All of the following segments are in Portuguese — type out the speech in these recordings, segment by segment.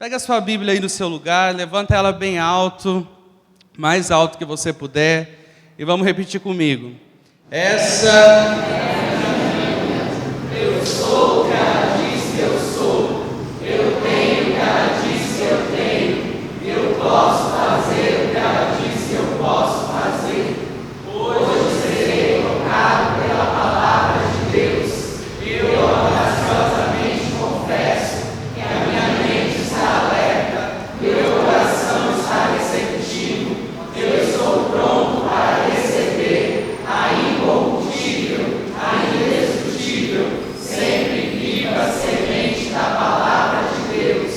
Pega a sua Bíblia aí no seu lugar, levanta ela bem alto, mais alto que você puder, e vamos repetir comigo. Eu sou o que ela diz que eu sou, eu tenho o que ela diz que eu tenho, eu posso fazer o que ela diz que eu posso fazer. Hoje serei tocado pela palavra de Deus, eu audaciosamente confesso que a minha mente está alerta, meu coração está receptivo, eu estou pronto para receber a incorruptível, a indestrutível, sempre viva semente da palavra de Deus.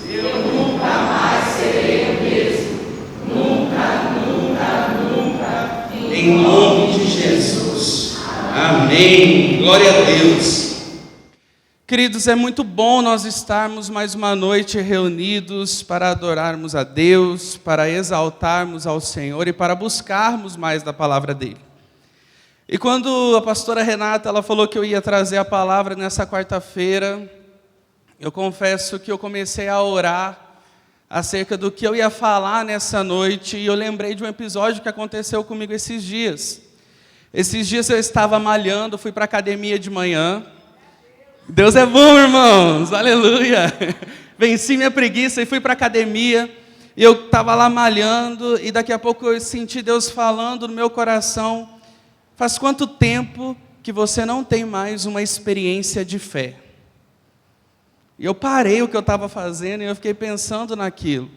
Eu nunca mais serei o mesmo. Nunca, nunca, nunca. Em nome de Jesus. Amém. Glória a Deus. Queridos, é muito bom nós estarmos mais uma noite reunidos para adorarmos a Deus, para exaltarmos ao Senhor e para buscarmos mais da palavra dEle. E quando a pastora Renata ela falou que eu ia trazer a palavra nessa quarta-feira, eu confesso que eu comecei a orar acerca do que eu ia falar nessa noite, e eu lembrei de um episódio que aconteceu comigo esses dias. Esses dias eu estava malhando, fui para a academia de manhã. Deus é bom, irmãos, aleluia. Venci minha preguiça e fui para a academia, e eu estava lá malhando, e daqui a pouco eu senti Deus falando no meu coração: faz quanto tempo que você não tem mais uma experiência de fé? E eu parei o que eu estava fazendo e eu fiquei pensando naquilo.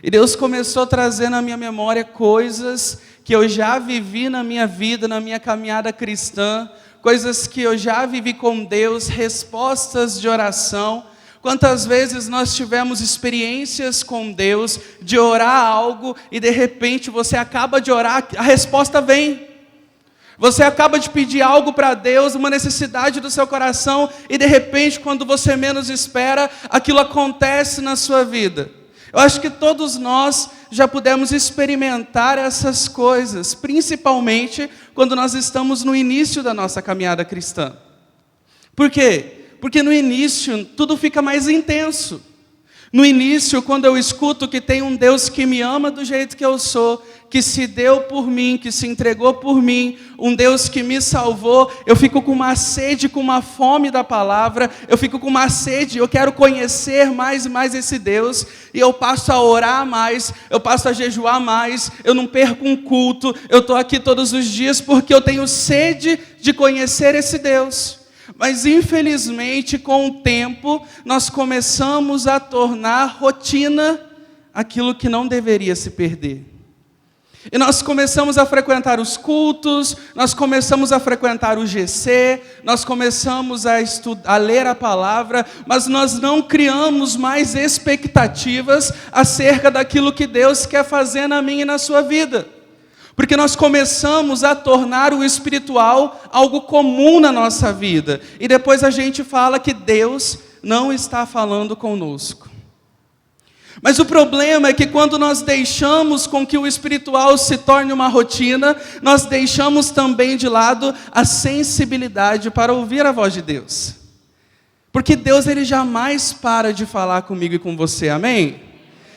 E Deus começou a trazer na minha memória coisas que eu já vivi na minha vida, na minha caminhada cristã, coisas que eu já vivi com Deus, respostas de oração. Quantas vezes nós tivemos experiências com Deus, de orar algo, e de repente você acaba de orar, a resposta vem. Você acaba de pedir algo para Deus, uma necessidade do seu coração, e de repente, quando você menos espera, aquilo acontece na sua vida. Eu acho que todos nós já pudemos experimentar essas coisas, principalmente quando nós estamos no início da nossa caminhada cristã. Por quê? Porque no início tudo fica mais intenso. No início, quando eu escuto que tem um Deus que me ama do jeito que eu sou, que se deu por mim, que se entregou por mim, um Deus que me salvou, eu fico com uma sede, com uma fome da palavra, eu fico com uma sede, eu quero conhecer mais e mais esse Deus, e eu passo a orar mais, eu passo a jejuar mais, eu não perco um culto, eu estou aqui todos os dias porque eu tenho sede de conhecer esse Deus. Mas infelizmente, com o tempo, nós começamos a tornar rotina aquilo que não deveria se perder. E nós começamos a frequentar os cultos, nós começamos a frequentar o GC, nós começamos a ler a palavra, mas nós não criamos mais expectativas acerca daquilo que Deus quer fazer na minha e na sua vida. Porque nós começamos a tornar o espiritual algo comum na nossa vida. E depois a gente fala que Deus não está falando conosco. Mas o problema é que quando nós deixamos com que o espiritual se torne uma rotina, nós deixamos também de lado a sensibilidade para ouvir a voz de Deus. Porque Deus, Ele jamais para de falar comigo e com você, amém?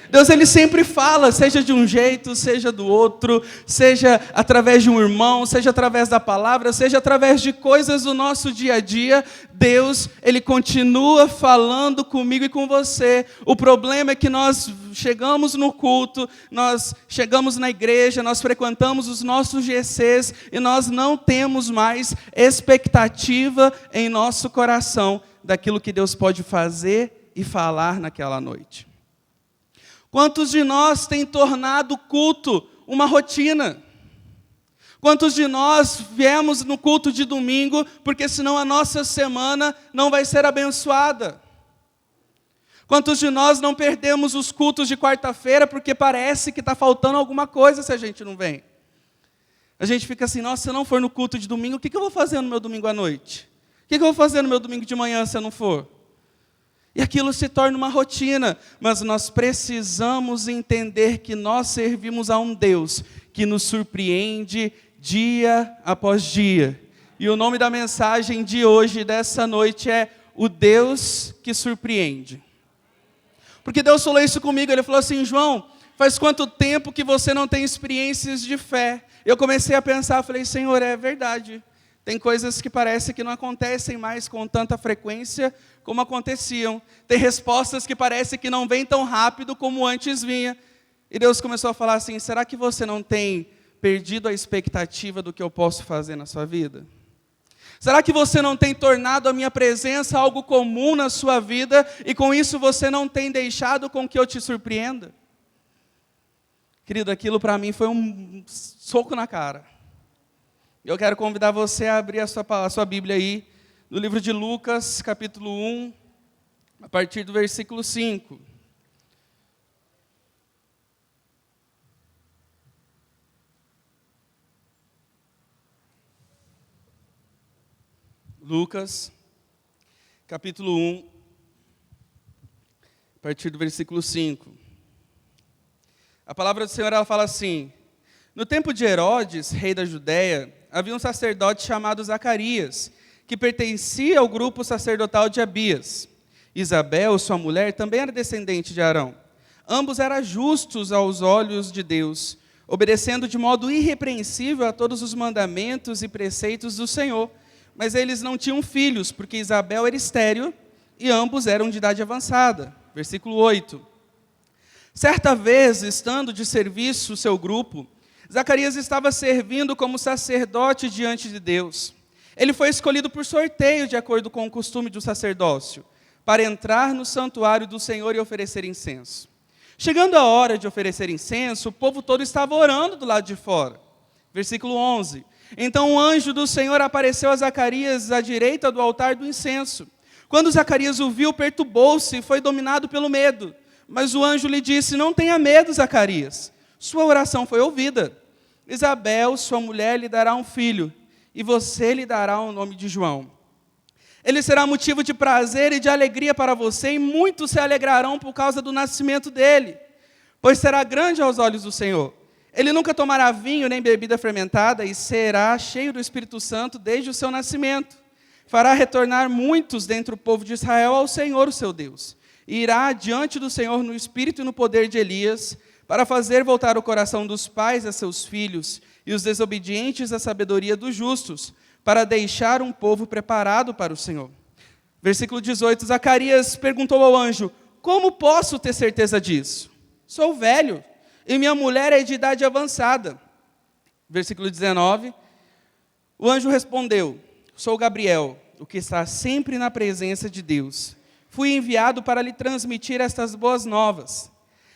Deus, Ele sempre fala, seja de um jeito, seja do outro, seja através de um irmão, seja através da palavra, seja através de coisas do nosso dia a dia. Deus, Ele continua falando comigo e com você. O problema é que nós chegamos no culto, nós chegamos na igreja, nós frequentamos os nossos GCs e nós não temos mais expectativa em nosso coração daquilo que Deus pode fazer e falar naquela noite. Quantos de nós têm tornado o culto uma rotina? Quantos de nós viemos no culto de domingo, porque senão a nossa semana não vai ser abençoada? Quantos de nós não perdemos os cultos de quarta-feira, porque parece que está faltando alguma coisa se a gente não vem? A gente fica assim: nossa, se eu não for no culto de domingo, o que eu vou fazer no meu domingo à noite? O que eu vou fazer no meu domingo de manhã se eu não for? E aquilo se torna uma rotina, mas nós precisamos entender que nós servimos a um Deus que nos surpreende dia após dia. E o nome da mensagem de hoje, dessa noite, é o Deus que surpreende. Porque Deus falou isso comigo, Ele falou assim: João, faz quanto tempo que você não tem experiências de fé? Eu comecei a pensar, falei: Senhor, é verdade. Tem coisas que parece que não acontecem mais com tanta frequência como aconteciam. Tem respostas que parece que não vêm tão rápido como antes vinha. E Deus começou a falar assim: será que você não tem perdido a expectativa do que eu posso fazer na sua vida? Será que você não tem tornado a minha presença algo comum na sua vida e com isso você não tem deixado com que eu te surpreenda? Querido, aquilo para mim foi um soco na cara. Eu quero convidar você a abrir a sua Bíblia aí, no livro de Lucas, capítulo 1, a partir do versículo 5. Lucas, capítulo 1, a partir do versículo 5. A palavra do Senhor, ela fala assim: no tempo de Herodes, rei da Judéia, havia um sacerdote chamado Zacarias, que pertencia ao grupo sacerdotal de Abias. Isabel, sua mulher, também era descendente de Arão. Ambos eram justos aos olhos de Deus, obedecendo de modo irrepreensível a todos os mandamentos e preceitos do Senhor. Mas eles não tinham filhos, porque Isabel era estéril e ambos eram de idade avançada. Versículo 8. Certa vez, estando de serviço o seu grupo, Zacarias estava servindo como sacerdote diante de Deus. Ele foi escolhido por sorteio, de acordo com o costume do sacerdócio, para entrar no santuário do Senhor e oferecer incenso. Chegando a hora de oferecer incenso, o povo todo estava orando do lado de fora. Versículo 11. Então um anjo do Senhor apareceu a Zacarias à direita do altar do incenso. Quando Zacarias o viu, perturbou-se e foi dominado pelo medo. Mas o anjo lhe disse: não tenha medo, Zacarias. Sua oração foi ouvida. Isabel, sua mulher, lhe dará um filho, e você lhe dará o nome de João. Ele será motivo de prazer e de alegria para você, e muitos se alegrarão por causa do nascimento dele, pois será grande aos olhos do Senhor. Ele nunca tomará vinho nem bebida fermentada, e será cheio do Espírito Santo desde o seu nascimento. Fará retornar muitos dentre o povo de Israel ao Senhor, o seu Deus. E irá diante do Senhor no espírito e no poder de Elias, para fazer voltar o coração dos pais a seus filhos, e os desobedientes à sabedoria dos justos, para deixar um povo preparado para o Senhor. Versículo 18, Zacarias perguntou ao anjo: como posso ter certeza disso? Sou velho, e minha mulher é de idade avançada. Versículo 19, o anjo respondeu: sou Gabriel, o que está sempre na presença de Deus. Fui enviado para lhe transmitir estas boas novas.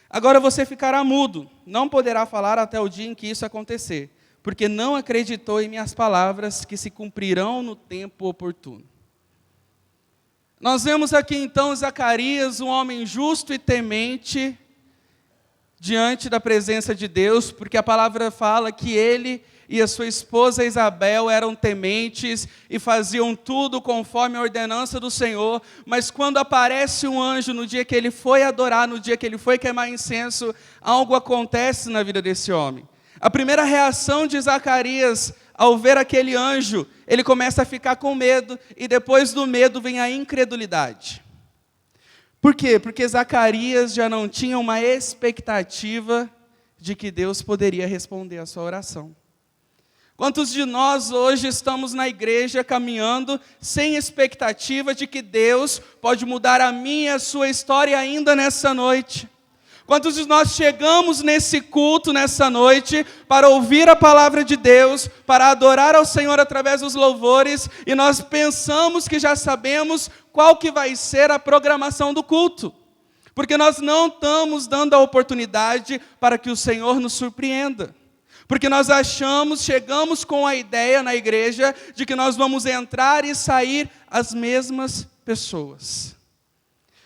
Agora você ficará mudo, não poderá falar até o dia em que isso acontecer, porque não acreditou em minhas palavras, que se cumprirão no tempo oportuno. Nós vemos aqui então Zacarias, um homem justo e temente, diante da presença de Deus, porque a palavra fala que ele e a sua esposa Isabel eram tementes e faziam tudo conforme a ordenança do Senhor, mas quando aparece um anjo no dia que ele foi adorar, no dia que ele foi queimar incenso, algo acontece na vida desse homem. A primeira reação de Zacarias ao ver aquele anjo, ele começa a ficar com medo, e depois do medo vem a incredulidade. Por quê? Porque Zacarias já não tinha uma expectativa de que Deus poderia responder a sua oração. Quantos de nós hoje estamos na igreja caminhando sem expectativa de que Deus pode mudar a minha e a sua história ainda nessa noite? Quantos de nós chegamos nesse culto, nessa noite, para ouvir a palavra de Deus, para adorar ao Senhor através dos louvores, e nós pensamos que já sabemos qual que vai ser a programação do culto, porque nós não estamos dando a oportunidade para que o Senhor nos surpreenda. Porque nós chegamos com a ideia na igreja de que nós vamos entrar e sair as mesmas pessoas.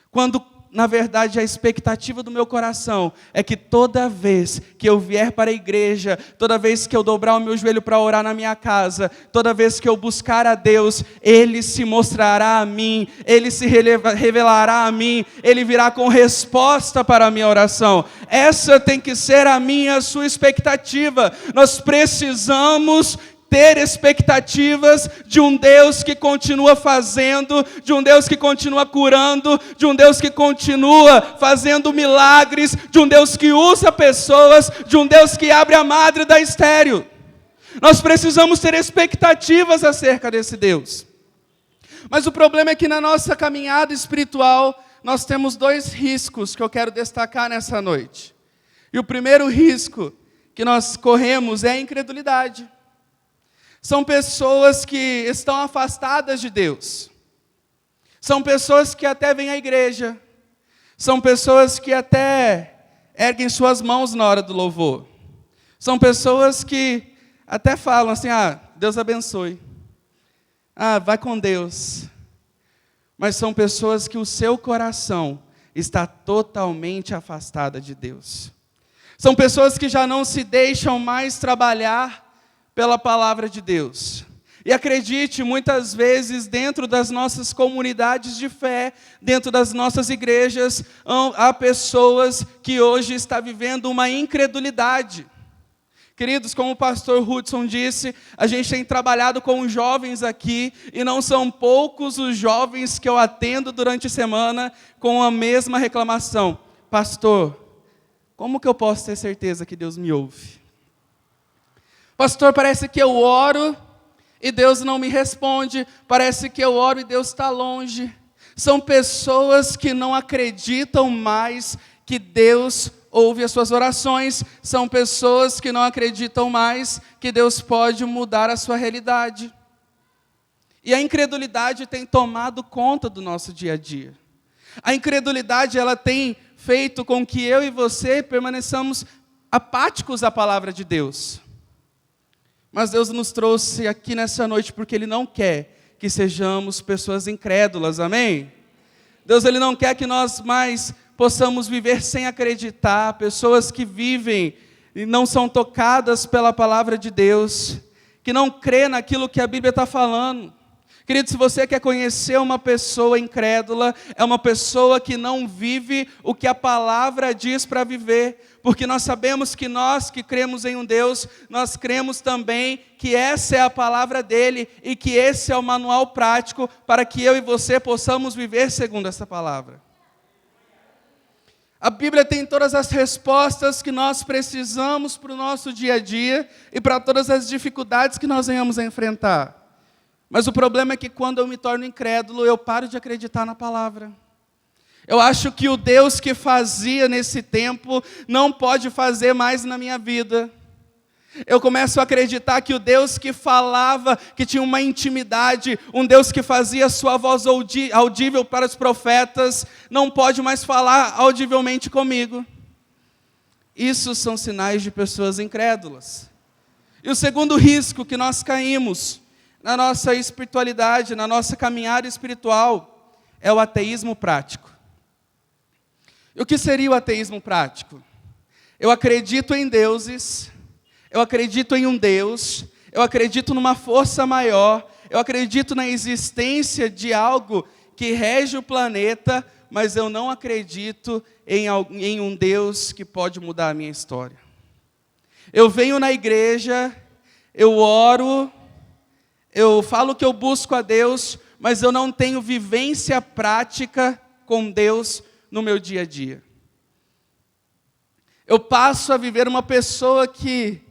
Quando, na verdade, a expectativa do meu coração é que toda vez que eu vier para a igreja, toda vez que eu dobrar o meu joelho para orar na minha casa, toda vez que eu buscar a Deus, Ele se mostrará a mim, Ele se revelará a mim, Ele virá com resposta para a minha oração. Essa tem que ser a minha e a sua expectativa. Nós precisamos ter expectativas de um Deus que continua fazendo, de um Deus que continua curando, de um Deus que continua fazendo milagres, de um Deus que usa pessoas, de um Deus que abre a madre da estéril. Nós precisamos ter expectativas acerca desse Deus. Mas o problema é que na nossa caminhada espiritual, nós temos 2 riscos que eu quero destacar nessa noite. E o primeiro risco que nós corremos é a incredulidade. São pessoas que estão afastadas de Deus. São pessoas que até vêm à igreja. São pessoas que até erguem suas mãos na hora do louvor. São pessoas que até falam assim, Deus abençoe. Vai com Deus. Mas são pessoas que o seu coração está totalmente afastada de Deus. São pessoas que já não se deixam mais trabalhar pela palavra de Deus. E acredite, muitas vezes dentro das nossas comunidades de fé, dentro das nossas igrejas, há pessoas que hoje estão vivendo uma incredulidade. Queridos, como o pastor Hudson disse, a gente tem trabalhado com jovens aqui, e não são poucos os jovens que eu atendo durante a semana com a mesma reclamação. Pastor, como que eu posso ter certeza que Deus me ouve? Pastor, parece que eu oro e Deus não me responde, parece que eu oro e Deus está longe. São pessoas que não acreditam mais que Deus ouve as suas orações, são pessoas que não acreditam mais que Deus pode mudar a sua realidade. E a incredulidade tem tomado conta do nosso dia a dia. A incredulidade, ela tem feito com que eu e você permaneçamos apáticos à palavra de Deus. Mas Deus nos trouxe aqui nessa noite porque Ele não quer que sejamos pessoas incrédulas, amém? Deus, Ele não quer que nós mais possamos viver sem acreditar, pessoas que vivem e não são tocadas pela palavra de Deus, que não crê naquilo que a Bíblia está falando. Querido, se você quer conhecer uma pessoa incrédula, é uma pessoa que não vive o que a palavra diz para viver, porque nós sabemos que nós que cremos em um Deus, nós cremos também que essa é a palavra dele e que esse é o manual prático para que eu e você possamos viver segundo essa palavra. A Bíblia tem todas as respostas que nós precisamos para o nosso dia a dia e para todas as dificuldades que nós venhamos a enfrentar. Mas o problema é que quando eu me torno incrédulo, eu paro de acreditar na palavra. Eu acho que o Deus que fazia nesse tempo não pode fazer mais na minha vida. Eu começo a acreditar que o Deus que falava, que tinha uma intimidade, um Deus que fazia sua voz audível para os profetas, não pode mais falar audivelmente comigo. Isso são sinais de pessoas incrédulas. E o segundo risco que nós caímos na nossa espiritualidade, na nossa caminhada espiritual, é o ateísmo prático. E o que seria o ateísmo prático? Eu acredito em deuses, eu acredito em um Deus, eu acredito numa força maior, eu acredito na existência de algo que rege o planeta, mas eu não acredito em um Deus que pode mudar a minha história. Eu venho na igreja, eu oro, eu falo que eu busco a Deus, mas eu não tenho vivência prática com Deus no meu dia a dia. Eu passo a viver uma pessoa que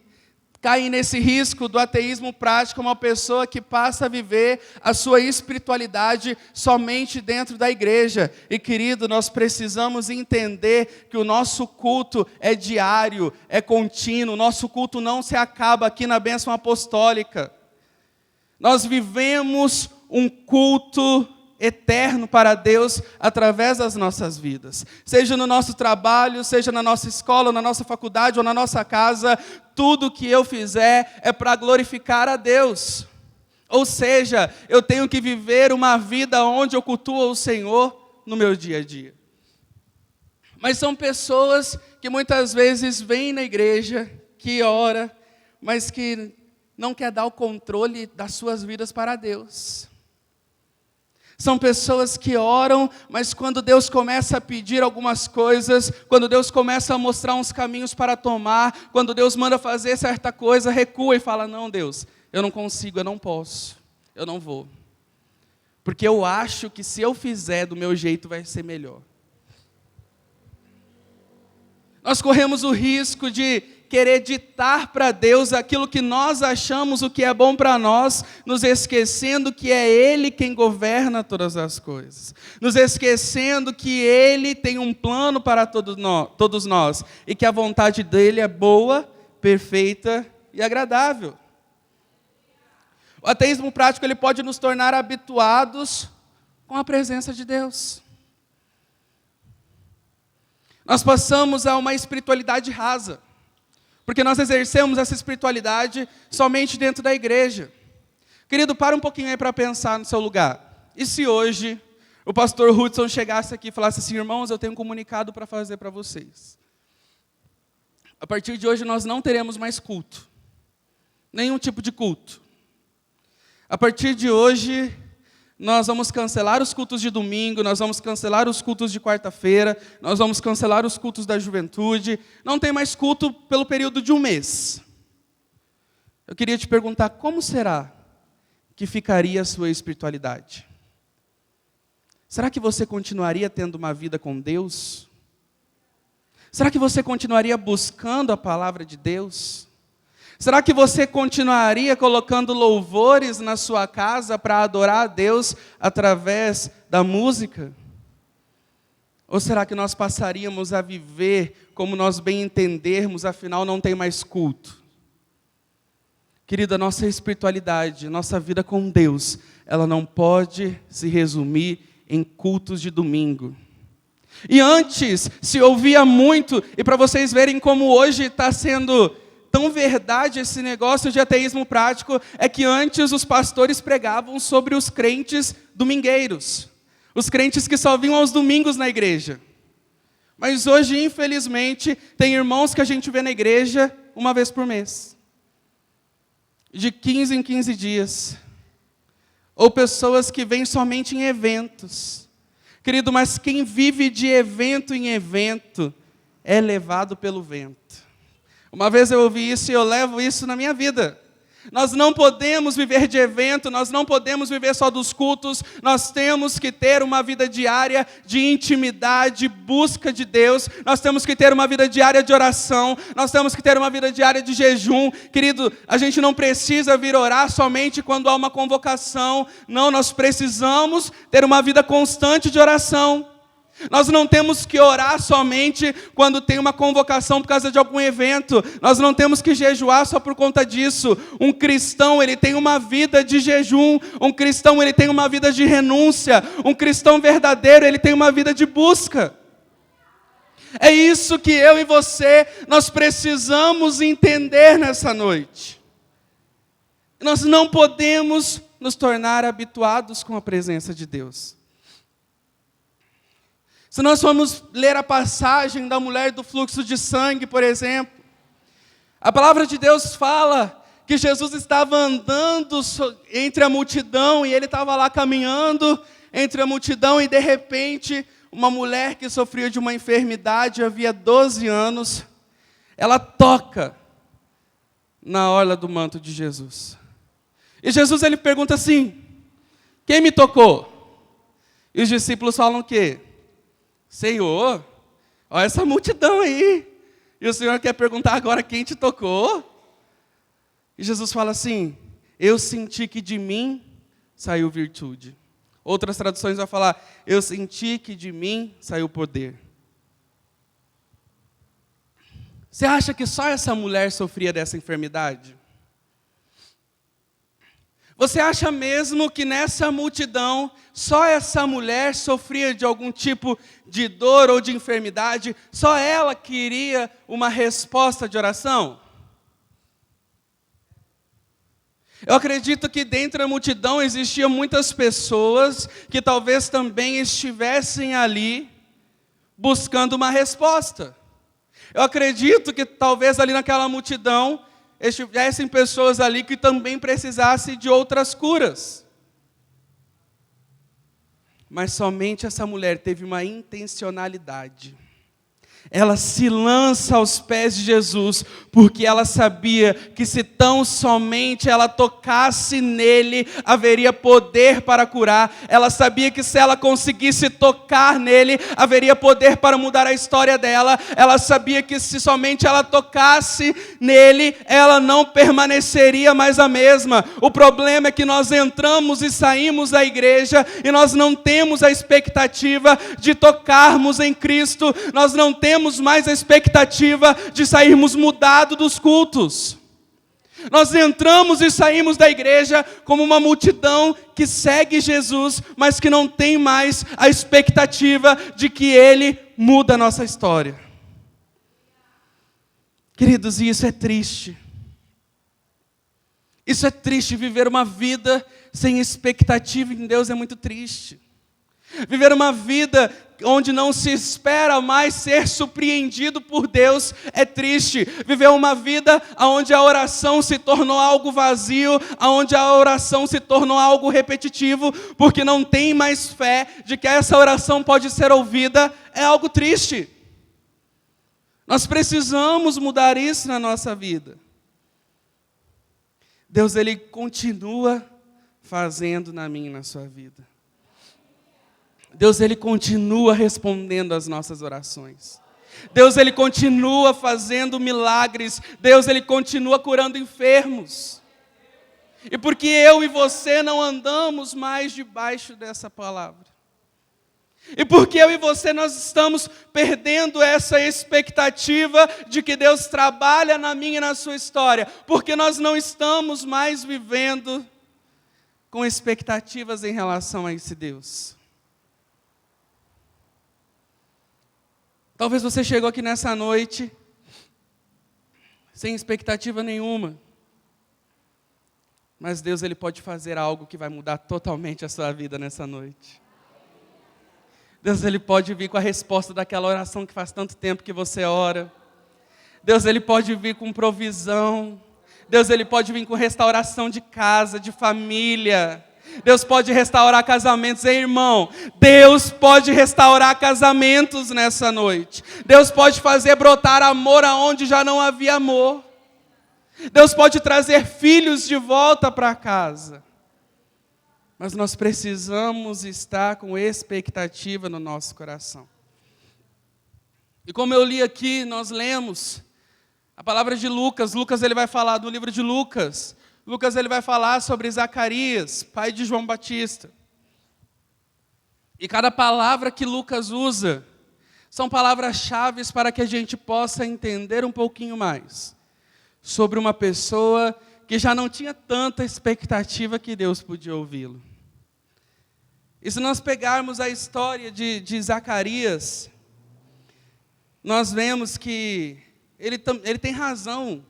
cai nesse risco do ateísmo prático, uma pessoa que passa a viver a sua espiritualidade somente dentro da igreja. E querido, nós precisamos entender que o nosso culto é diário, é contínuo, o nosso culto não se acaba aqui na bênção apostólica. Nós vivemos um culto eterno para Deus através das nossas vidas. Seja no nosso trabalho, seja na nossa escola, na nossa faculdade ou na nossa casa, tudo que eu fizer é para glorificar a Deus. Ou seja, eu tenho que viver uma vida onde eu cultuo o Senhor no meu dia a dia. Mas são pessoas que muitas vezes vêm na igreja, que ora, mas que não quer dar o controle das suas vidas para Deus. São pessoas que oram, mas quando Deus começa a pedir algumas coisas, quando Deus começa a mostrar uns caminhos para tomar, quando Deus manda fazer certa coisa, recua e fala, não Deus, eu não consigo, eu não posso, eu não vou. Porque eu acho que se eu fizer do meu jeito vai ser melhor. Nós corremos o risco de querer ditar para Deus aquilo que nós achamos o que é bom para nós, nos esquecendo que é Ele quem governa todas as coisas. Nos esquecendo que Ele tem um plano para todos nós e que a vontade dEle é boa, perfeita e agradável. O ateísmo prático ele pode nos tornar habituados com a presença de Deus. Nós passamos a uma espiritualidade rasa, porque nós exercemos essa espiritualidade somente dentro da igreja. Querido, para um pouquinho aí para pensar no seu lugar. E se hoje o pastor Hudson chegasse aqui e falasse assim: irmãos, eu tenho um comunicado para fazer para vocês. A partir de hoje nós não teremos mais culto. Nenhum tipo de culto. A partir de hoje, nós vamos cancelar os cultos de domingo, nós vamos cancelar os cultos de quarta-feira, nós vamos cancelar os cultos da juventude. Não tem mais culto pelo período de um mês. Eu queria te perguntar, como será que ficaria a sua espiritualidade? Será que você continuaria tendo uma vida com Deus? Será que você continuaria buscando a palavra de Deus? Será que você continuaria colocando louvores na sua casa para adorar a Deus através da música? Ou será que nós passaríamos a viver como nós bem entendermos, afinal não tem mais culto? Querida, nossa espiritualidade, nossa vida com Deus, ela não pode se resumir em cultos de domingo. E antes se ouvia muito, e para vocês verem como hoje está sendo tão verdade esse negócio de ateísmo prático, é que antes os pastores pregavam sobre os crentes domingueiros. Os crentes que só vinham aos domingos na igreja. Mas hoje, infelizmente, tem irmãos que a gente vê na igreja uma vez por mês. De 15 em 15 dias. Ou pessoas que vêm somente em eventos. Querido, mas quem vive de evento em evento é levado pelo vento. Uma vez eu ouvi isso e eu levo isso na minha vida. Nós não podemos viver de evento, nós não podemos viver só dos cultos, nós temos que ter uma vida diária de intimidade, busca de Deus, nós temos que ter uma vida diária de oração, nós temos que ter uma vida diária de jejum. Querido, a gente não precisa vir orar somente quando há uma convocação, não, nós precisamos ter uma vida constante de oração. Nós não temos que orar somente quando tem uma convocação por causa de algum evento. Nós não temos que jejuar só por conta disso. Um cristão, ele tem uma vida de jejum. Um cristão, ele tem uma vida de renúncia. Um cristão verdadeiro, ele tem uma vida de busca. É isso que eu e você, nós precisamos entender nessa noite. Nós não podemos nos tornar habituados com a presença de Deus. Se nós formos ler a passagem da mulher do fluxo de sangue, por exemplo, a palavra de Deus fala que Jesus estava andando entre a multidão, e ele estava lá caminhando entre a multidão, e de repente, uma mulher que sofria de uma enfermidade, havia 12 anos, ela toca na orla do manto de Jesus. E Jesus ele pergunta assim: quem me tocou? E os discípulos falam o quê? Senhor, olha essa multidão aí. E o Senhor quer perguntar agora quem te tocou? E Jesus fala assim: eu senti que de mim saiu virtude. Outras traduções vão falar: eu senti que de mim saiu poder. Você acha que só essa mulher sofria dessa enfermidade? Você acha mesmo que nessa multidão, só essa mulher sofria de algum tipo de dor ou de enfermidade? Só ela queria uma resposta de oração? Eu acredito que dentro da multidão existiam muitas pessoas que talvez também estivessem ali buscando uma resposta. Eu acredito que talvez ali naquela multidão estivessem pessoas ali que também precisassem de outras curas. Mas somente essa mulher teve uma intencionalidade. Ela se lança aos pés de Jesus, porque ela sabia que se tão somente ela tocasse nele, haveria poder para curar. Ela sabia que se ela conseguisse tocar nele, haveria poder para mudar a história dela. Ela sabia que se somente ela tocasse nele, ela não permaneceria mais a mesma. O problema é que nós entramos e saímos da igreja e nós não temos a expectativa de tocarmos em Cristo. Nós não temos mais a expectativa de sairmos mudados dos cultos. Nós entramos e saímos da igreja como uma multidão que segue Jesus, mas que não tem mais a expectativa de que Ele muda a nossa história. Queridos, e isso é triste. Isso é triste, viver uma vida sem expectativa em Deus é muito triste. Viver uma vida onde não se espera mais ser surpreendido por Deus é triste. Viver uma vida onde a oração se tornou algo vazio, onde a oração se tornou algo repetitivo, porque não tem mais fé de que essa oração pode ser ouvida, é algo triste. Nós precisamos mudar isso na nossa vida. Deus, Ele continua fazendo na minha e na sua vida. Deus, Ele continua respondendo às nossas orações. Deus, Ele continua fazendo milagres. Deus, Ele continua curando enfermos. E porque eu e você não andamos mais debaixo dessa palavra. E porque eu e você nós estamos perdendo essa expectativa de que Deus trabalha na minha e na sua história. Porque nós não estamos mais vivendo com expectativas em relação a esse Deus. Talvez você chegou aqui nessa noite sem expectativa nenhuma. Mas Deus, Ele pode fazer algo que vai mudar totalmente a sua vida nessa noite. Deus, Ele pode vir com a resposta daquela oração que faz tanto tempo que você ora. Deus, Ele pode vir com provisão. Deus, Ele pode vir com restauração de casa, de família. Deus pode restaurar casamentos, hein, irmão? Deus pode restaurar casamentos nessa noite. Deus pode fazer brotar amor aonde já não havia amor. Deus pode trazer filhos de volta para casa. Mas nós precisamos estar com expectativa no nosso coração. E como eu li aqui, nós lemos a palavra de Lucas. Lucas, ele vai falar do livro de Lucas. Lucas, ele vai falar sobre Zacarias, pai de João Batista. E cada palavra que Lucas usa são palavras-chave para que a gente possa entender um pouquinho mais sobre uma pessoa que já não tinha tanta expectativa que Deus podia ouvi-lo. E se nós pegarmos a história de Zacarias, nós vemos que ele tem razão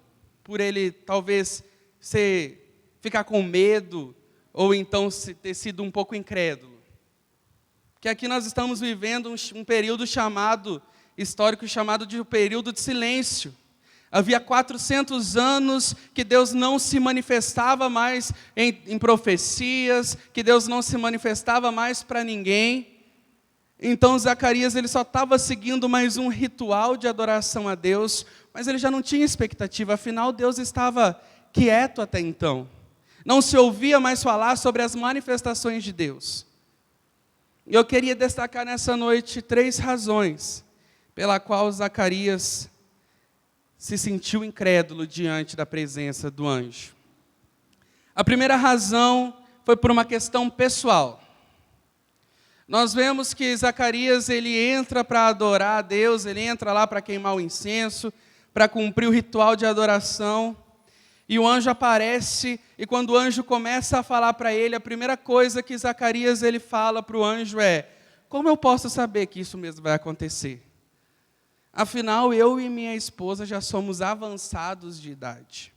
por ele talvez ficar com medo, ou então ter sido um pouco incrédulo. Porque aqui nós estamos vivendo um período histórico chamado de período de silêncio. Havia 400 anos que Deus não se manifestava mais em profecias, que Deus não se manifestava mais para ninguém. Então Zacarias ele só estava seguindo mais um ritual de adoração a Deus, mas ele já não tinha expectativa, afinal Deus estava quieto até então. Não se ouvia mais falar sobre as manifestações de Deus. E eu queria destacar nessa noite 3 razões pela qual Zacarias se sentiu incrédulo diante da presença do anjo. A primeira razão foi por uma questão pessoal. Nós vemos que Zacarias ele entra para adorar a Deus, ele entra lá para queimar o incenso, para cumprir o ritual de adoração. E o anjo aparece, e quando o anjo começa a falar para ele, a primeira coisa que Zacarias ele fala para o anjo é: como eu posso saber que isso mesmo vai acontecer? Afinal, eu e minha esposa já somos avançados de idade.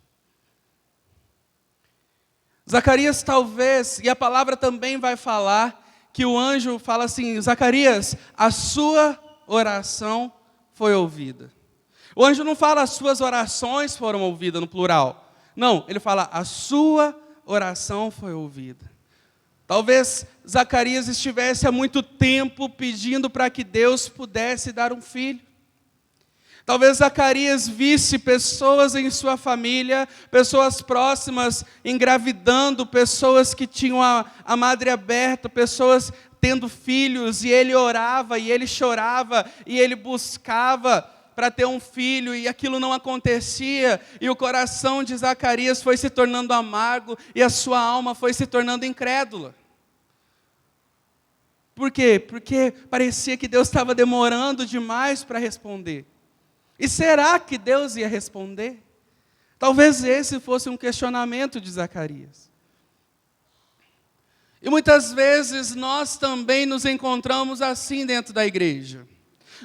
Zacarias talvez, e a palavra também vai falar, que o anjo fala assim: Zacarias, a sua oração foi ouvida. O anjo não fala as suas orações foram ouvidas no plural. Não, ele fala, a sua oração foi ouvida. Talvez Zacarias estivesse há muito tempo pedindo para que Deus pudesse dar um filho. Talvez Zacarias visse pessoas em sua família, pessoas próximas engravidando, pessoas que tinham a madre aberta, pessoas tendo filhos, e ele orava, e ele chorava, e ele buscava para ter um filho, e aquilo não acontecia, e o coração de Zacarias foi se tornando amargo, e a sua alma foi se tornando incrédula. Por quê? Porque parecia que Deus estava demorando demais para responder. E será que Deus ia responder? Talvez esse fosse um questionamento de Zacarias. E muitas vezes nós também nos encontramos assim dentro da igreja.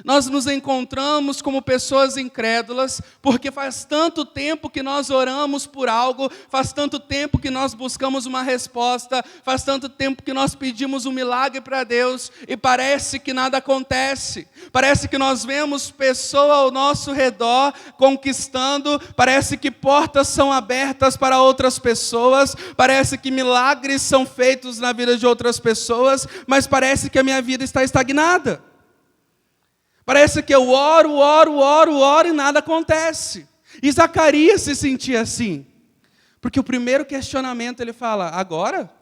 Nós nos encontramos como pessoas incrédulas, porque faz tanto tempo que nós oramos por algo, faz tanto tempo que nós buscamos uma resposta, faz tanto tempo que nós pedimos um milagre para Deus, e parece que nada acontece. Parece que nós vemos pessoas ao nosso redor conquistando, parece que portas são abertas para outras pessoas, parece que milagres são feitos na vida de outras pessoas, mas parece que a minha vida está estagnada. Parece que eu oro e nada acontece. E Zacarias se sentia assim. Porque o primeiro questionamento ele fala, agora?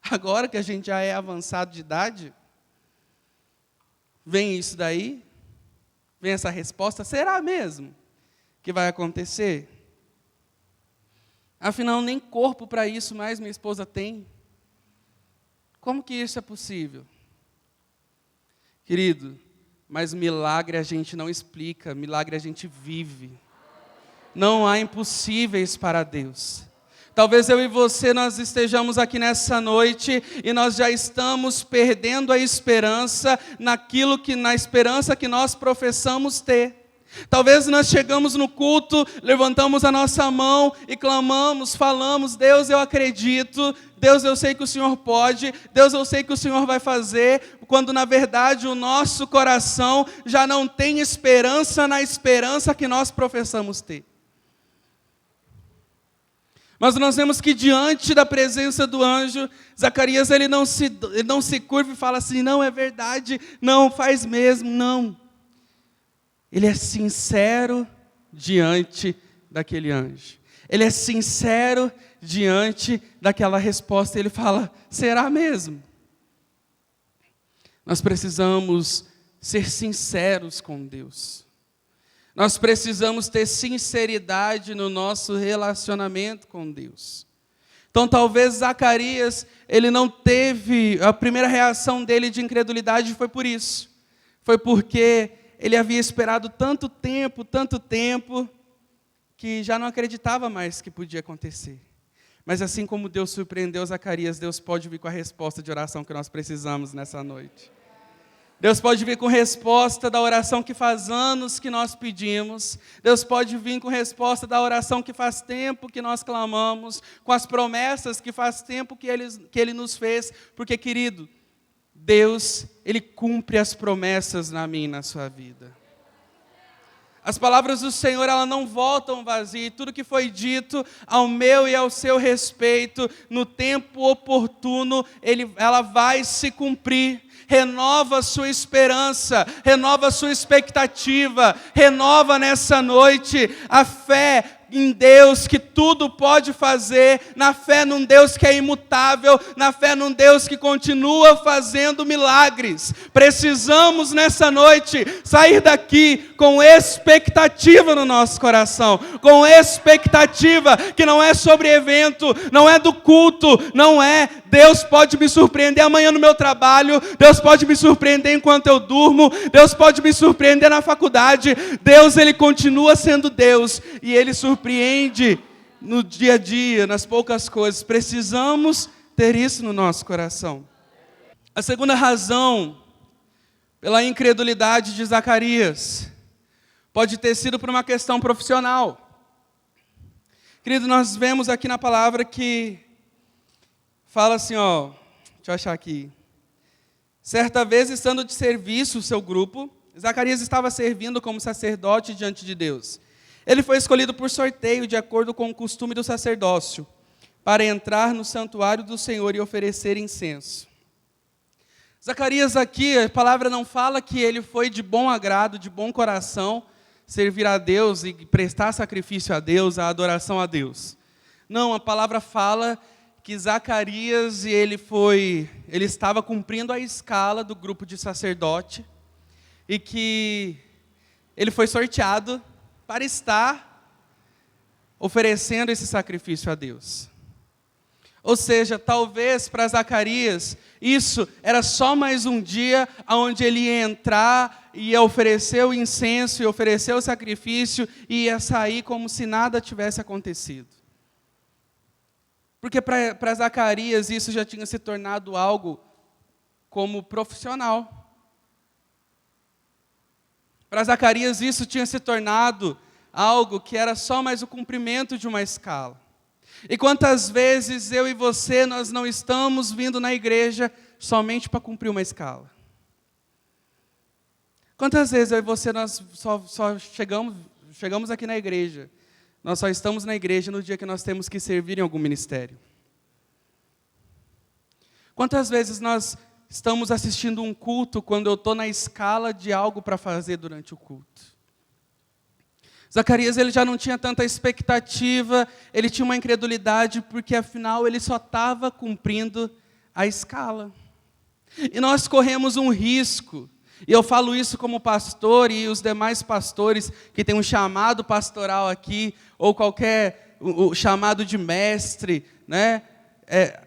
Agora que a gente já é avançado de idade? Vem isso daí? Vem essa resposta? Será mesmo que vai acontecer? Afinal, nem corpo para isso mais minha esposa tem. Como que isso é possível? Querido, mas milagre a gente não explica, milagre a gente vive. Não há impossíveis para Deus. Talvez eu e você, nós estejamos aqui nessa noite e nós já estamos perdendo a esperança na esperança que nós professamos ter. Talvez nós chegamos no culto, levantamos a nossa mão e clamamos, falamos, Deus, eu acredito, Deus, eu sei que o Senhor pode, Deus, eu sei que o Senhor vai fazer, quando na verdade o nosso coração já não tem esperança na esperança que nós professamos ter. Mas nós vemos que diante da presença do anjo, Zacarias ele não se curva e fala assim, não, é verdade, não, faz mesmo, não. Ele é sincero diante daquele anjo. Ele é sincero diante daquela resposta. Ele fala, será mesmo? Nós precisamos ser sinceros com Deus. Nós precisamos ter sinceridade no nosso relacionamento com Deus. Então talvez Zacarias, ele não teve, a primeira reação dele de incredulidade foi por isso. Foi porque ele havia esperado tanto tempo, que já não acreditava mais que podia acontecer. Mas assim como Deus surpreendeu Zacarias, Deus pode vir com a resposta de oração que nós precisamos nessa noite. Deus pode vir com resposta da oração que faz anos que nós pedimos. Deus pode vir com resposta da oração que faz tempo que nós clamamos, com as promessas que faz tempo que Ele nos fez. Porque, querido, Deus, Ele cumpre as promessas na minha e na sua vida. As palavras do Senhor, elas não voltam vazias. Tudo que foi dito ao meu e ao seu respeito, no tempo oportuno, ela vai se cumprir. Renova a sua esperança, renova a sua expectativa, renova nessa noite a fé em Deus que tudo pode fazer, na fé num Deus que é imutável, na fé num Deus que continua fazendo milagres. Precisamos nessa noite sair daqui com expectativa no nosso coração, com expectativa que não é sobre evento, não é do culto, não é Deus pode me surpreender amanhã no meu trabalho, Deus pode me surpreender enquanto eu durmo, Deus pode me surpreender na faculdade. Deus, Ele continua sendo Deus e Ele surpreende no dia a dia, nas poucas coisas. Precisamos ter isso no nosso coração. A segunda razão pela incredulidade de Zacarias pode ter sido por uma questão profissional. Querido, nós vemos aqui na palavra que fala assim, deixa eu achar aqui. Certa vez, estando de serviço o seu grupo, Zacarias estava servindo como sacerdote diante de Deus. Ele foi escolhido por sorteio, de acordo com o costume do sacerdócio, para entrar no santuário do Senhor e oferecer incenso. Zacarias aqui, a palavra não fala que ele foi de bom agrado, de bom coração, servir a Deus e prestar sacrifício a Deus, a adoração a Deus. Não, a palavra fala que Zacarias, ele estava cumprindo a escala do grupo de sacerdote e que ele foi sorteado para estar oferecendo esse sacrifício a Deus. Ou seja, talvez para Zacarias, isso era só mais um dia onde ele ia entrar, ia oferecer o incenso, ia oferecer o sacrifício e ia sair como se nada tivesse acontecido. Porque para Zacarias isso já tinha se tornado algo como profissional. Para Zacarias isso tinha se tornado algo que era só mais o cumprimento de uma escala. E quantas vezes eu e você, nós não estamos vindo na igreja somente para cumprir uma escala? Quantas vezes eu e você, nós só chegamos aqui na igreja, nós só estamos na igreja no dia que nós temos que servir em algum ministério? Quantas vezes nós estamos assistindo um culto quando eu estou na escala de algo para fazer durante o culto? Zacarias, ele já não tinha tanta expectativa, ele tinha uma incredulidade, porque afinal ele só estava cumprindo a escala. E nós corremos um risco, e eu falo isso como pastor, e os demais pastores que têm um chamado pastoral aqui, ou qualquer chamado de mestre, né,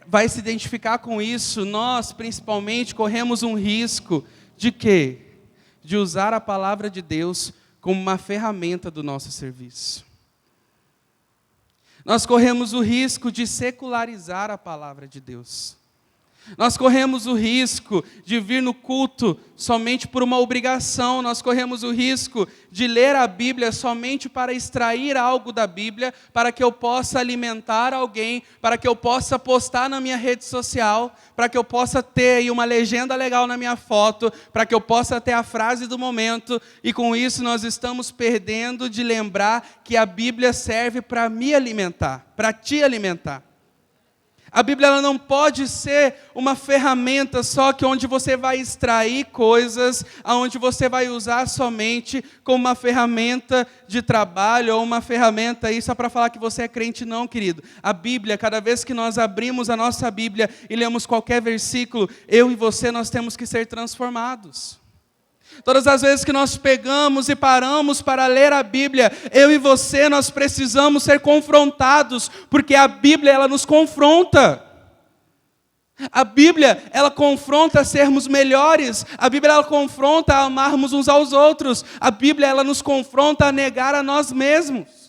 vai se identificar com isso. Nós, principalmente, corremos um risco de quê? De usar a palavra de Deus como uma ferramenta do nosso serviço. Nós corremos o risco de secularizar a palavra de Deus. Nós corremos o risco de vir no culto somente por uma obrigação. Nós corremos o risco de ler a Bíblia somente para extrair algo da Bíblia, para que eu possa alimentar alguém, para que eu possa postar na minha rede social, para que eu possa ter aí uma legenda legal na minha foto, para que eu possa ter a frase do momento. E com isso nós estamos perdendo de lembrar que a Bíblia serve para me alimentar, para te alimentar. A Bíblia ela não pode ser uma ferramenta só que onde você vai extrair coisas, onde você vai usar somente como uma ferramenta de trabalho ou uma ferramenta aí só para falar que você é crente, não, querido. A Bíblia, cada vez que nós abrimos a nossa Bíblia e lemos qualquer versículo, eu e você, nós temos que ser transformados. Todas as vezes que nós pegamos e paramos para ler a Bíblia, eu e você, nós precisamos ser confrontados, porque a Bíblia, ela nos confronta. A Bíblia, ela confronta a sermos melhores. A Bíblia, ela confronta a amarmos uns aos outros. A Bíblia, ela nos confronta a negar a nós mesmos.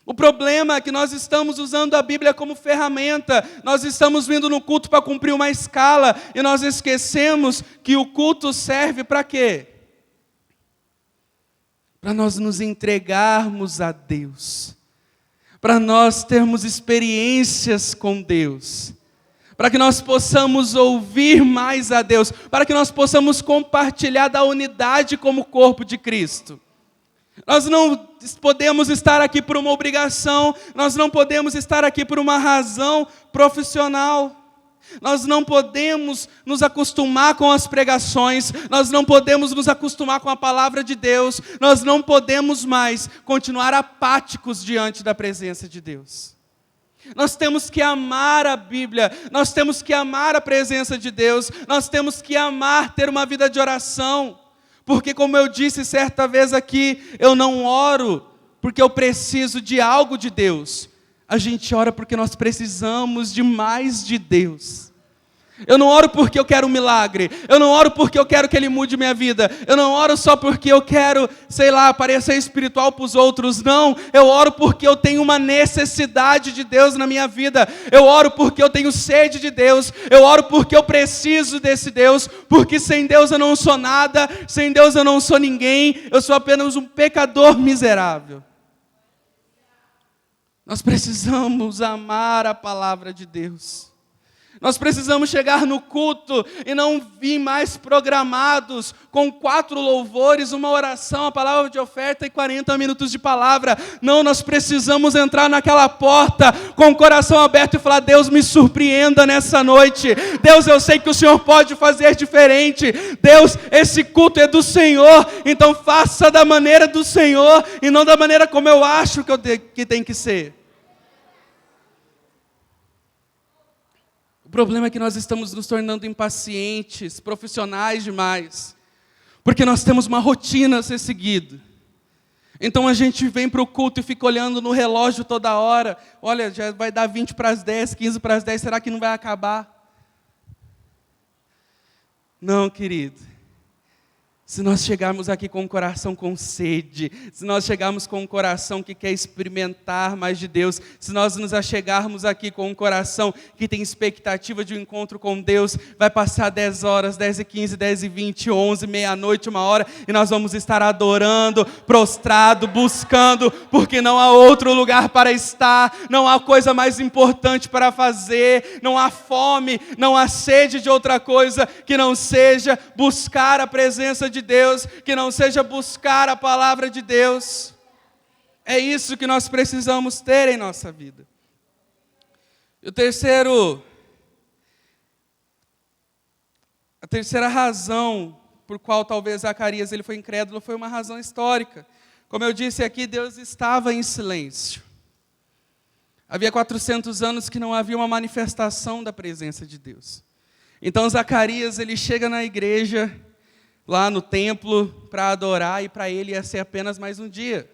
O problema é que nós estamos usando a Bíblia como ferramenta, nós estamos vindo no culto para cumprir uma escala, e nós esquecemos que o culto serve para quê? Para nós nos entregarmos a Deus, para nós termos experiências com Deus, para que nós possamos ouvir mais a Deus, para que nós possamos compartilhar da unidade como corpo de Cristo. Nós não podemos estar aqui por uma obrigação, nós não podemos estar aqui por uma razão profissional. Nós não podemos nos acostumar com as pregações, nós não podemos nos acostumar com a palavra de Deus, nós não podemos mais continuar apáticos diante da presença de Deus. Nós temos que amar a Bíblia, nós temos que amar a presença de Deus, nós temos que amar ter uma vida de oração. Porque, como eu disse certa vez aqui, eu não oro porque eu preciso de algo de Deus. A gente ora porque nós precisamos de mais de Deus. Eu não oro porque eu quero um milagre. Eu não oro porque eu quero que Ele mude minha vida. Eu não oro só porque eu quero, parecer espiritual para os outros. Não, eu oro porque eu tenho uma necessidade de Deus na minha vida. Eu oro porque eu tenho sede de Deus. Eu oro porque eu preciso desse Deus. Porque sem Deus eu não sou nada. Sem Deus eu não sou ninguém. Eu sou apenas um pecador miserável. Nós precisamos amar a palavra de Deus. Nós precisamos chegar no culto e não vir mais programados com 4 louvores, uma oração, a palavra de oferta e 40 minutos de palavra. Não, nós precisamos entrar naquela porta com o coração aberto e falar: Deus, me surpreenda nessa noite. Deus, eu sei que o Senhor pode fazer diferente. Deus, esse culto é do Senhor, então faça da maneira do Senhor e não da maneira como eu acho que tem que ser. O problema é que nós estamos nos tornando impacientes, profissionais demais, porque nós temos uma rotina a ser seguida. Então a gente vem para o culto e fica olhando no relógio toda hora. Olha, já vai dar 20 para as 10, 15 para as 10, será que não vai acabar? Não, querido. Se nós chegarmos aqui com o coração com sede, se nós chegarmos com um coração que quer experimentar mais de Deus, se nós nos achegarmos aqui com um coração que tem expectativa de um encontro com Deus, vai passar 10 horas, 10h15, 10h20, 11, meia-noite, 1h, e nós vamos estar adorando, prostrado, buscando, porque não há outro lugar para estar, não há coisa mais importante para fazer, não há fome, não há sede de outra coisa que não seja buscar a presença de Deus, que não seja buscar a palavra de Deus. É isso que nós precisamos ter em nossa vida. E a terceira razão por qual talvez Zacarias ele foi incrédulo foi uma razão histórica. Como eu disse aqui, Deus estava em silêncio. Havia 400 anos que não havia uma manifestação da presença de Deus. Então Zacarias ele chega na igreja, lá no templo, para adorar, e para ele ia ser apenas mais um dia.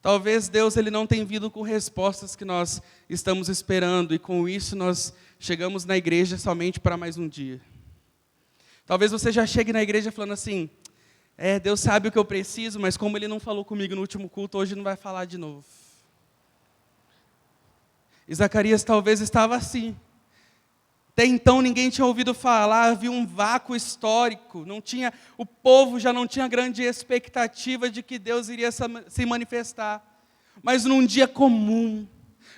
Talvez Deus ele não tenha vindo com respostas que nós estamos esperando, e com isso nós chegamos na igreja somente para mais um dia. Talvez você já chegue na igreja falando assim: Deus sabe o que eu preciso, mas como Ele não falou comigo no último culto, hoje não vai falar de novo. E Zacarias talvez estava assim. Até então ninguém tinha ouvido falar, havia um vácuo histórico, o povo já não tinha grande expectativa de que Deus iria se manifestar. Mas num dia comum,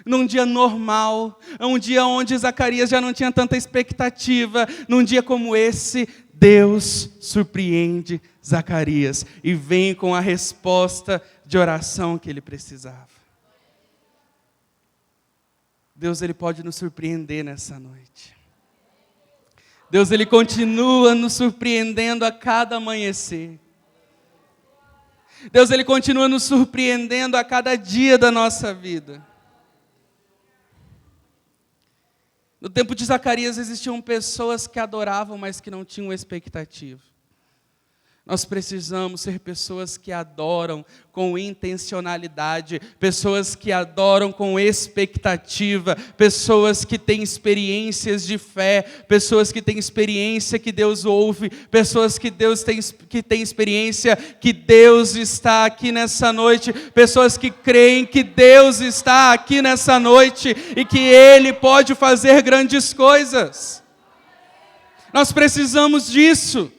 num dia normal, um dia onde Zacarias já não tinha tanta expectativa, num dia como esse, Deus surpreende Zacarias e vem com a resposta de oração que ele precisava. Deus ele pode nos surpreender nessa noite. Deus ele continua nos surpreendendo a cada amanhecer. Deus ele continua nos surpreendendo a cada dia da nossa vida. No tempo de Zacarias existiam pessoas que adoravam, mas que não tinham expectativa. Nós precisamos ser pessoas que adoram com intencionalidade, pessoas que adoram com expectativa, pessoas que têm experiências de fé, pessoas que têm experiência que Deus ouve, pessoas que têm experiência que Deus está aqui nessa noite, pessoas que creem que Deus está aqui nessa noite e que Ele pode fazer grandes coisas. Nós precisamos disso.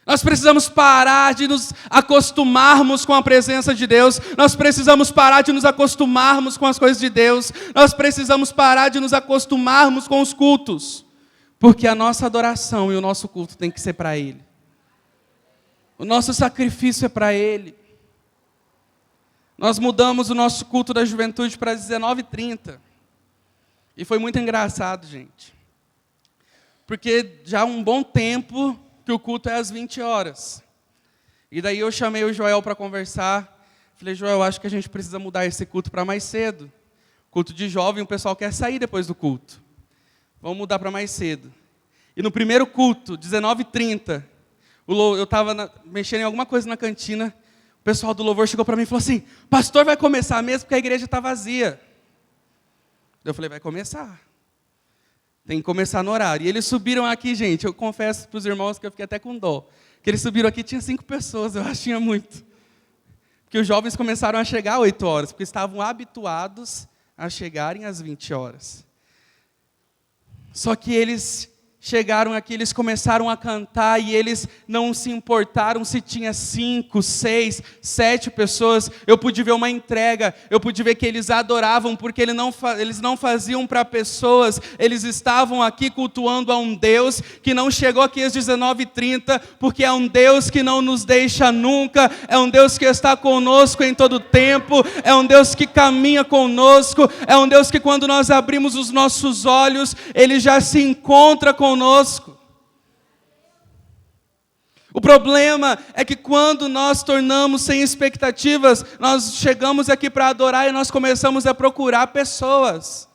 Nós precisamos parar de nos acostumarmos com a presença de Deus. Nós precisamos parar de nos acostumarmos com as coisas de Deus. Nós precisamos parar de nos acostumarmos com os cultos. Porque a nossa adoração e o nosso culto tem que ser para Ele. O nosso sacrifício é para Ele. Nós mudamos o nosso culto da juventude para 19h30. E foi muito engraçado, gente. Porque já há um bom tempo que o culto é às 20 horas. E daí eu chamei o Joel para conversar. Falei: Joel, acho que a gente precisa mudar esse culto para mais cedo. Culto de jovem, o pessoal quer sair depois do culto. Vamos mudar para mais cedo. E no primeiro culto, 19h30, eu estava mexendo em alguma coisa na cantina, o pessoal do louvor chegou para mim e falou assim: pastor, vai começar mesmo porque a igreja está vazia. Eu falei: vai começar. Tem que começar no horário. E eles subiram aqui, gente, eu confesso para os irmãos que eu fiquei até com dó. Que eles subiram aqui, tinha 5 pessoas, eu acho que tinha muito. Porque os jovens começaram a chegar às 8 horas, porque estavam habituados a chegarem às 20 horas. Só que eles chegaram aqui, eles começaram a cantar e eles não se importaram se tinha 5, 6, 7 pessoas. Eu pude ver uma entrega, eu pude ver que eles adoravam, porque eles não faziam para pessoas, eles estavam aqui cultuando a um Deus que não chegou aqui às 19h30, porque é um Deus que não nos deixa nunca, é um Deus que está conosco em todo tempo, é um Deus que caminha conosco, é um Deus que quando nós abrimos os nossos olhos, Ele já se encontra conosco. O problema é que quando nós tornamos sem expectativas, nós chegamos aqui para adorar e nós começamos a procurar pessoas.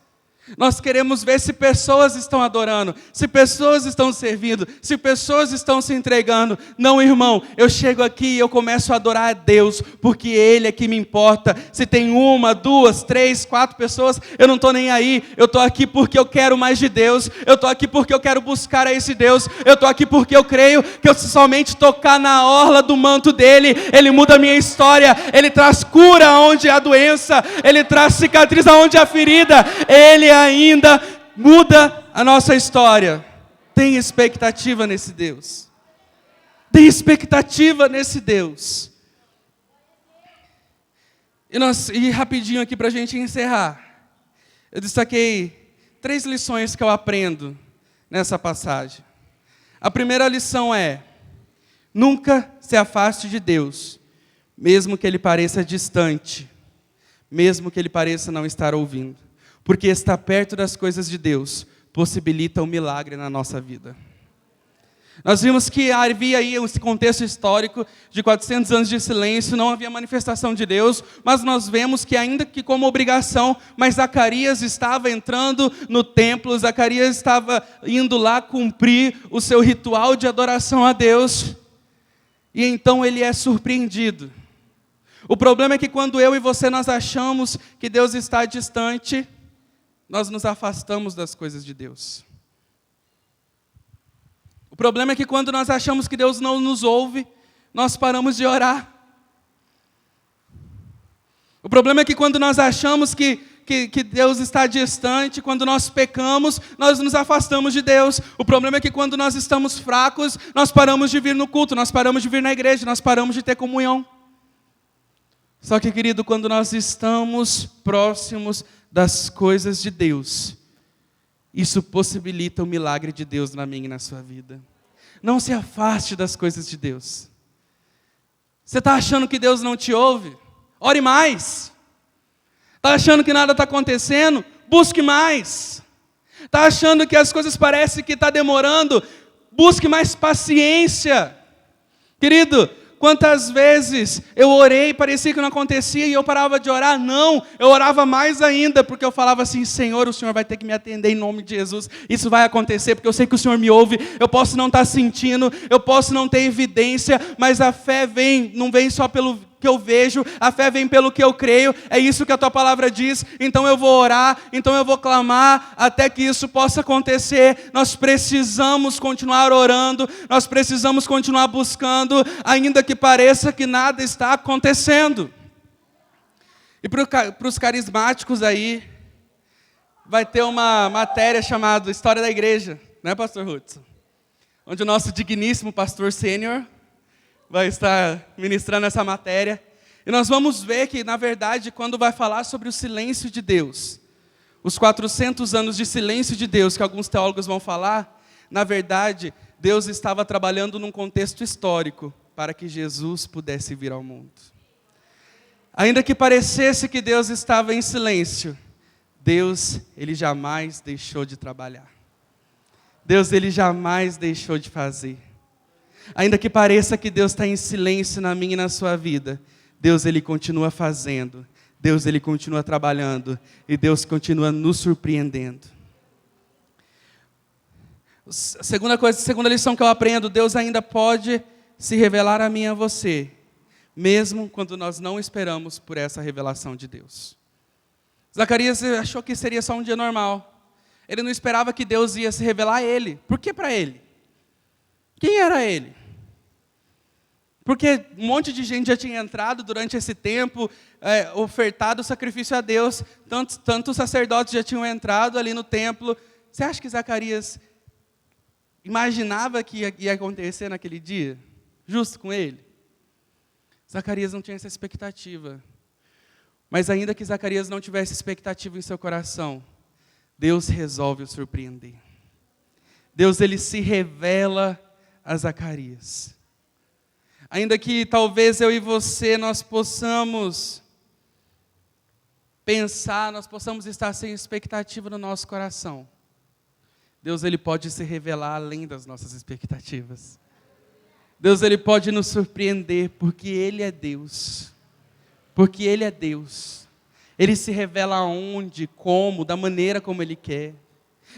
Nós queremos ver se pessoas estão adorando, se pessoas estão servindo, se pessoas estão se entregando. Não, irmão, eu chego aqui e eu começo a adorar a Deus, porque Ele é que me importa. Se tem 1, 2, 3, 4 pessoas, eu não estou nem aí. Eu estou aqui porque eu quero mais de Deus, eu estou aqui porque eu quero buscar a esse Deus, eu estou aqui porque eu creio que eu somente tocar na orla do manto dEle, Ele muda a minha história, Ele traz cura onde há doença, Ele traz cicatriz onde há ferida, Ele ainda muda a nossa história. Tem expectativa nesse Deus. Tem expectativa nesse Deus. E rapidinho aqui para a gente encerrar. Eu destaquei 3 lições que eu aprendo nessa passagem. A primeira lição é: nunca se afaste de Deus, mesmo que Ele pareça distante, mesmo que Ele pareça não estar ouvindo. Porque estar perto das coisas de Deus possibilita um milagre na nossa vida. Nós vimos que havia aí esse contexto histórico de 400 anos de silêncio, não havia manifestação de Deus, mas nós vemos que ainda que como obrigação, mas Zacarias estava entrando no templo, Zacarias estava indo lá cumprir o seu ritual de adoração a Deus, e então ele é surpreendido. O problema é que quando eu e você nós achamos que Deus está distante, nós nos afastamos das coisas de Deus. O problema é que quando nós achamos que Deus não nos ouve, nós paramos de orar. O problema é que quando nós achamos que Deus está distante, quando nós pecamos, nós nos afastamos de Deus. O problema é que quando nós estamos fracos, nós paramos de vir no culto, nós paramos de vir na igreja, nós paramos de ter comunhão. Só que, querido, quando nós estamos próximos das coisas de Deus, isso possibilita o milagre de Deus na minha e na sua vida. Não se afaste das coisas de Deus. Você está achando que Deus não te ouve? Ore mais. Está achando que nada está acontecendo? Busque mais. Está achando que as coisas parecem que está demorando? Busque mais paciência. Querido, quantas vezes eu orei, parecia que não acontecia e eu parava de orar? Não, eu orava mais ainda, porque eu falava assim: Senhor, o Senhor vai ter que me atender em nome de Jesus, isso vai acontecer, porque eu sei que o Senhor me ouve, eu posso não estar sentindo, eu posso não ter evidência, mas a fé vem, não vem só pelo que eu vejo, a fé vem pelo que eu creio, é isso que a tua palavra diz, então eu vou orar, então eu vou clamar, até que isso possa acontecer. Nós precisamos continuar orando, nós precisamos continuar buscando, ainda que pareça que nada está acontecendo. E para os carismáticos aí, vai ter uma matéria chamada História da Igreja, né, pastor Hudson? Onde o nosso digníssimo pastor sênior vai estar ministrando essa matéria. E nós vamos ver que, na verdade, quando vai falar sobre o silêncio de Deus, os 400 anos de silêncio de Deus, que alguns teólogos vão falar, na verdade, Deus estava trabalhando num contexto histórico para que Jesus pudesse vir ao mundo. Ainda que parecesse que Deus estava em silêncio, Deus, Ele jamais deixou de trabalhar. Deus, Ele jamais deixou de fazer. Ainda que pareça que Deus está em silêncio na minha e na sua vida, Deus, Ele continua fazendo. Deus, Ele continua trabalhando. E Deus continua nos surpreendendo. Segunda lição que eu aprendo: Deus ainda pode se revelar a mim e a você, mesmo quando nós não esperamos por essa revelação de Deus. Zacarias achou que seria só um dia normal. Ele não esperava que Deus ia se revelar a ele. Por que para ele? Quem era ele? Porque um monte de gente já tinha entrado durante esse tempo, ofertado o sacrifício a Deus, tantos sacerdotes já tinham entrado ali no templo. Você acha que Zacarias imaginava que ia acontecer naquele dia? Justo com ele? Zacarias não tinha essa expectativa. Mas ainda que Zacarias não tivesse expectativa em seu coração, Deus resolve o surpreender. Deus, ele se revela a Zacarias. Ainda que talvez eu e você, nós possamos pensar, nós possamos estar sem expectativa no nosso coração, Deus, ele pode se revelar além das nossas expectativas. Deus, ele pode nos surpreender, porque Ele é Deus. Porque Ele é Deus. Ele se revela onde, como, da maneira como Ele quer.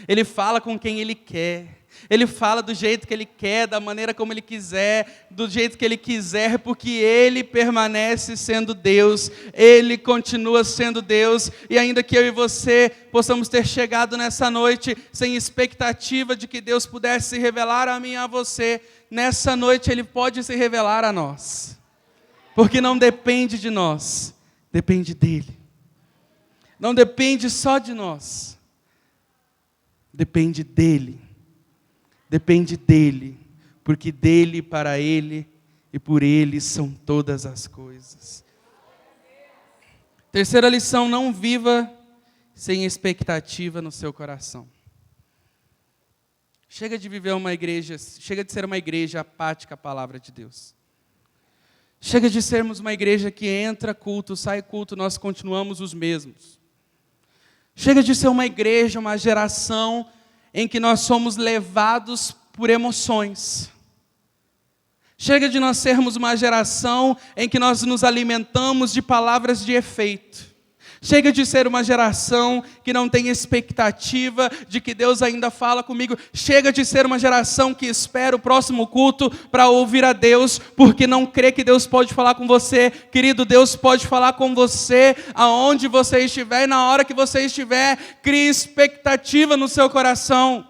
Ele fala com quem Ele quer. Ele fala do jeito que Ele quer, da maneira como Ele quiser, do jeito que Ele quiser, porque Ele permanece sendo Deus, Ele continua sendo Deus, e ainda que eu e você possamos ter chegado nessa noite sem expectativa de que Deus pudesse se revelar a mim e a você, nessa noite Ele pode se revelar a nós, porque não depende de nós, depende dEle. Não depende só de nós, depende dEle. Depende dEle, porque dEle, para Ele e por Ele são todas as coisas. Terceira lição: não viva sem expectativa no seu coração. Chega de viver uma igreja, chega de ser uma igreja apática à palavra de Deus. Chega de sermos uma igreja que entra culto, sai culto, nós continuamos os mesmos. Chega de ser uma igreja, uma geração em que nós somos levados por emoções. Chega de nós sermos uma geração em que nós nos alimentamos de palavras de efeito. Chega de ser uma geração que não tem expectativa de que Deus ainda fala comigo. Chega de ser uma geração que espera o próximo culto para ouvir a Deus, porque não crê que Deus pode falar com você. Querido, Deus pode falar com você aonde você estiver e na hora que você estiver. Crie expectativa no seu coração.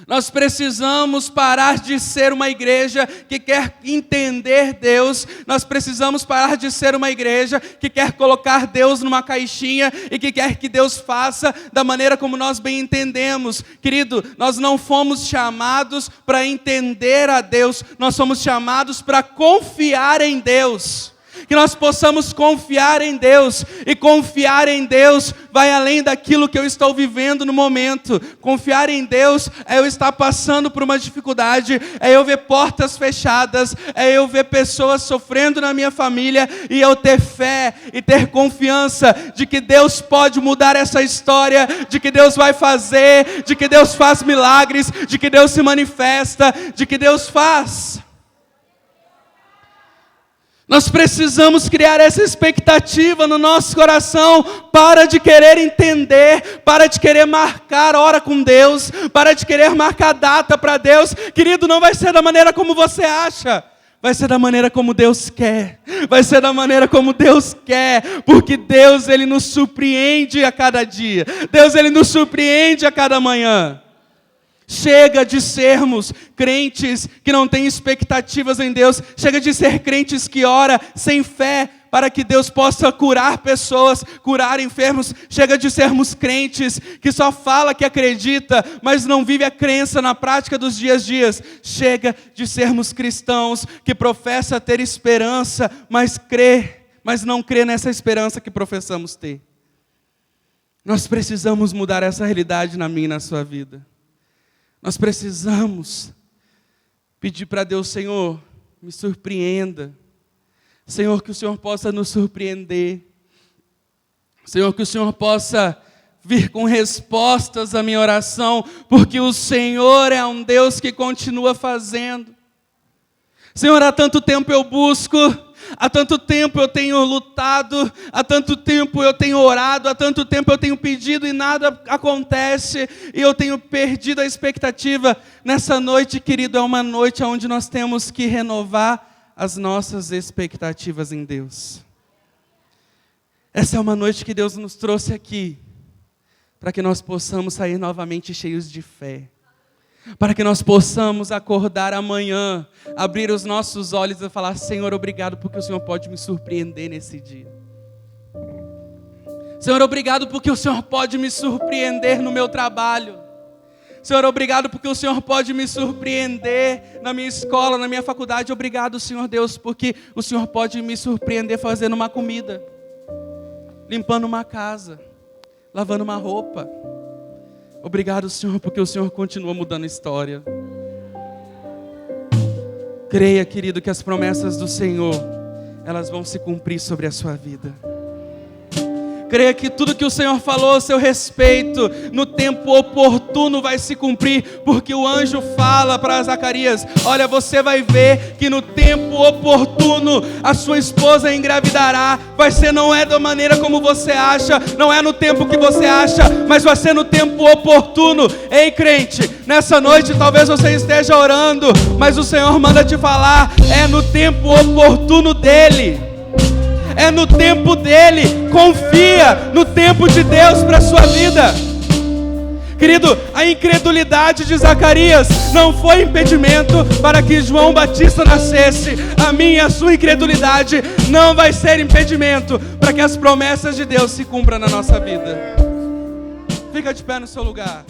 Nós precisamos parar de ser uma igreja que quer entender Deus. Nós precisamos parar de ser uma igreja que quer colocar Deus numa caixinha e que quer que Deus faça da maneira como nós bem entendemos. Querido, nós não fomos chamados para entender a Deus, nós somos chamados para confiar em Deus. Que nós possamos confiar em Deus, e confiar em Deus vai além daquilo que eu estou vivendo no momento. Confiar em Deus é eu estar passando por uma dificuldade, é eu ver portas fechadas, é eu ver pessoas sofrendo na minha família, e eu ter fé e ter confiança de que Deus pode mudar essa história, de que Deus vai fazer, de que Deus faz milagres, de que Deus se manifesta, de que Deus faz. Nós precisamos criar essa expectativa no nosso coração. Para de querer entender, para de querer marcar hora com Deus, para de querer marcar data para Deus. Querido, não vai ser da maneira como você acha, vai ser da maneira como Deus quer. Vai ser da maneira como Deus quer, porque Deus, Ele nos surpreende a cada dia. Deus, Ele nos surpreende a cada manhã. Chega de sermos crentes que não têm expectativas em Deus. Chega de ser crentes que ora sem fé para que Deus possa curar pessoas, curar enfermos. Chega de sermos crentes que só fala que acredita, mas não vive a crença na prática dos dias a dias. Chega de sermos cristãos que professa ter esperança, mas não crê nessa esperança que professamos ter. Nós precisamos mudar essa realidade na minha e na sua vida. Nós precisamos pedir para Deus: Senhor, me surpreenda. Senhor, que o Senhor possa nos surpreender. Senhor, que o Senhor possa vir com respostas à minha oração, porque o Senhor é um Deus que continua fazendo. Senhor, há tanto tempo eu busco, há tanto tempo eu tenho lutado, há tanto tempo eu tenho orado, há tanto tempo eu tenho pedido e nada acontece, e eu tenho perdido a expectativa. Nessa noite, querido, é uma noite onde nós temos que renovar as nossas expectativas em Deus. Essa é uma noite que Deus nos trouxe aqui, para que nós possamos sair novamente cheios de fé. Para que nós possamos acordar amanhã, abrir os nossos olhos e falar: Senhor, obrigado porque o Senhor pode me surpreender nesse dia. Senhor, obrigado porque o Senhor pode me surpreender no meu trabalho. Senhor, obrigado porque o Senhor pode me surpreender na minha escola, na minha faculdade. Obrigado, Senhor Deus, porque o Senhor pode me surpreender fazendo uma comida, limpando uma casa, lavando uma roupa. Obrigado, Senhor, porque o Senhor continua mudando a história. Creia, querido, que as promessas do Senhor, elas vão se cumprir sobre a sua vida. Creia que tudo que o Senhor falou a seu respeito, no tempo oportuno vai se cumprir, porque o anjo fala para Zacarias: olha, você vai ver que no tempo oportuno a sua esposa engravidará. Vai ser, não é da maneira como você acha, não é no tempo que você acha, mas vai ser no tempo oportuno. Ei, crente, nessa noite talvez você esteja orando, mas o Senhor manda te falar, é no tempo oportuno dEle. É no tempo dEle. Confia no tempo de Deus para a sua vida. Querido, a incredulidade de Zacarias não foi impedimento para que João Batista nascesse. A minha e a sua incredulidade não vai ser impedimento para que as promessas de Deus se cumpram na nossa vida. Fica de pé no seu lugar.